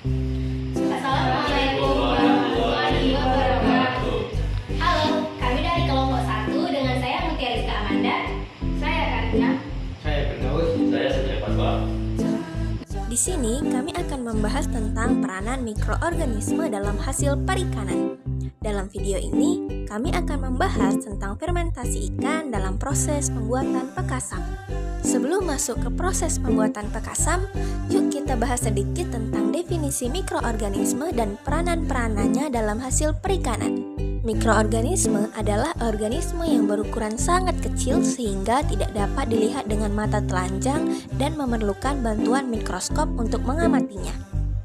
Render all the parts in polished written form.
Assalamualaikum warahmatullahi wabarakatuh. Halo, kami dari kelompok 1 dengan saya Mutia Rizka Amanda. Saya Karina. Saya Firdaus. Saya Satria Fatwa. Di sini kami akan membahas tentang peranan mikroorganisme dalam hasil perikanan. Dalam video ini, kami akan membahas tentang fermentasi ikan dalam proses pembuatan pekasam. Sebelum masuk ke proses pembuatan pekasam, yuk kita bahas sedikit tentang definisi mikroorganisme dan peranan-peranannya dalam hasil perikanan. Mikroorganisme adalah organisme yang berukuran sangat kecil sehingga tidak dapat dilihat dengan mata telanjang dan memerlukan bantuan mikroskop untuk mengamatinya.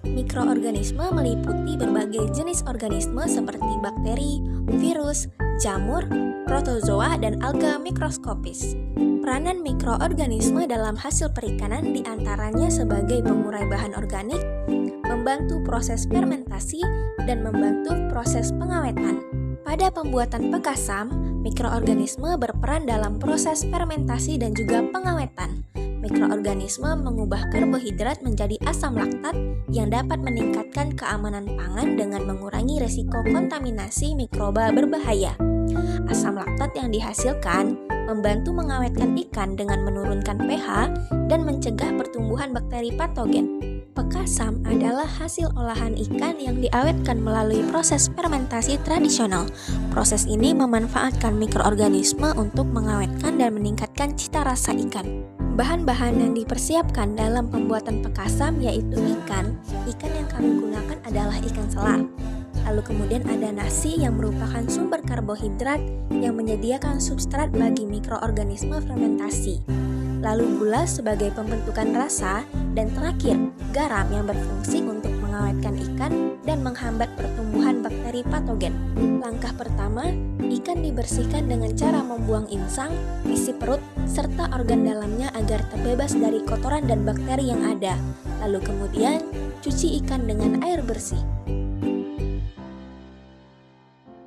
Mikroorganisme meliputi berbagai jenis organisme seperti bakteri, virus, jamur, protozoa, dan alga mikroskopis. Peranan mikroorganisme dalam hasil perikanan diantaranya sebagai pengurai bahan organik, membantu proses fermentasi, dan membantu proses pengawetan. Pada pembuatan pekasam, mikroorganisme berperan dalam proses fermentasi dan juga pengawetan. Mikroorganisme mengubah karbohidrat menjadi asam laktat yang dapat meningkatkan keamanan pangan dengan mengurangi resiko kontaminasi mikroba berbahaya. Asam laktat yang dihasilkan membantu mengawetkan ikan dengan menurunkan pH dan mencegah pertumbuhan bakteri patogen. Pekasam adalah hasil olahan ikan yang diawetkan melalui proses fermentasi tradisional. Proses ini memanfaatkan mikroorganisme untuk mengawetkan dan meningkatkan cita rasa ikan. Bahan-bahan yang dipersiapkan dalam pembuatan pekasam yaitu ikan. Ikan yang kami gunakan adalah ikan selar. Lalu kemudian ada nasi yang merupakan sumber karbohidrat yang menyediakan substrat bagi mikroorganisme fermentasi. Lalu gula sebagai pembentukan rasa, dan terakhir garam yang berfungsi untuk mengawetkan ikan dan menghambat pertumbuhan bakteri patogen. Langkah pertama, ikan dibersihkan dengan cara membuang insang, isi perut, serta organ dalamnya agar terbebas dari kotoran dan bakteri yang ada. Lalu kemudian, cuci ikan dengan air bersih.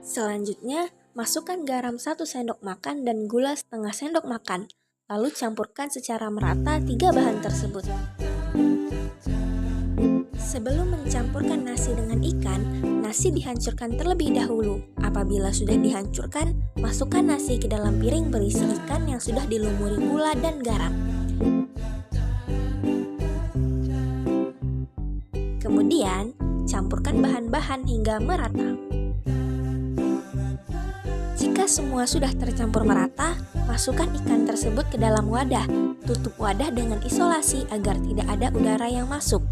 Selanjutnya, masukkan garam 1 sendok makan dan gula setengah sendok makan. Lalu campurkan secara merata 3 bahan tersebut. Sebelum mencampurkan nasi dengan ikan, nasi dihancurkan terlebih dahulu. Apabila sudah dihancurkan, masukkan nasi ke dalam piring berisi ikan yang sudah dilumuri gula dan garam. Kemudian, campurkan bahan-bahan hingga merata. Jika semua sudah tercampur merata, masukkan ikan tersebut ke dalam wadah. Tutup wadah dengan isolasi agar tidak ada udara yang masuk.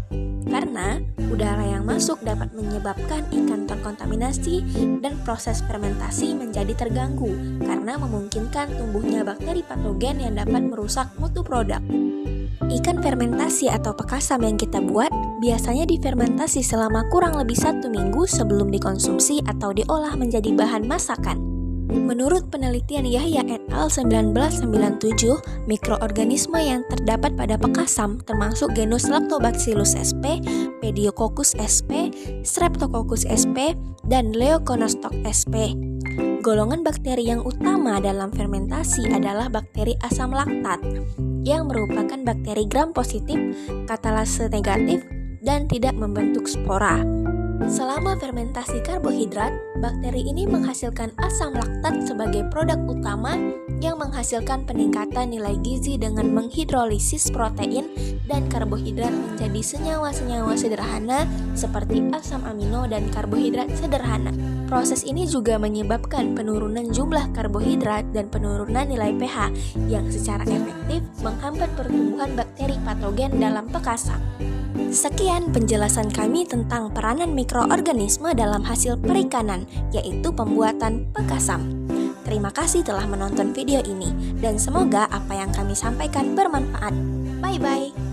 Karena udara yang masuk dapat menyebabkan ikan terkontaminasi dan proses fermentasi menjadi terganggu karena memungkinkan tumbuhnya bakteri patogen yang dapat merusak mutu produk. Ikan fermentasi atau pekasam yang kita buat biasanya difermentasi selama kurang lebih 1 minggu sebelum dikonsumsi atau diolah menjadi bahan masakan. Menurut penelitian Yahya et al. 1997, mikroorganisme yang terdapat pada pekasam termasuk genus Lactobacillus sp, Pediococcus sp, Streptococcus sp, dan Leuconostoc sp. Golongan bakteri yang utama dalam fermentasi adalah bakteri asam laktat, yang merupakan bakteri gram positif, katalase negatif, dan tidak membentuk spora. Selama fermentasi karbohidrat, bakteri ini menghasilkan asam laktat sebagai produk utama yang menghasilkan peningkatan nilai gizi dengan menghidrolisis protein dan karbohidrat menjadi senyawa-senyawa sederhana seperti asam amino dan karbohidrat sederhana. Proses ini juga menyebabkan penurunan jumlah karbohidrat dan penurunan nilai pH yang secara efektif menghambat pertumbuhan bakteri patogen dalam pekasam. Sekian penjelasan kami tentang peranan mikroorganisme dalam hasil perikanan, yaitu pembuatan pekasam. Terima kasih telah menonton video ini, dan semoga apa yang kami sampaikan bermanfaat. Bye-bye!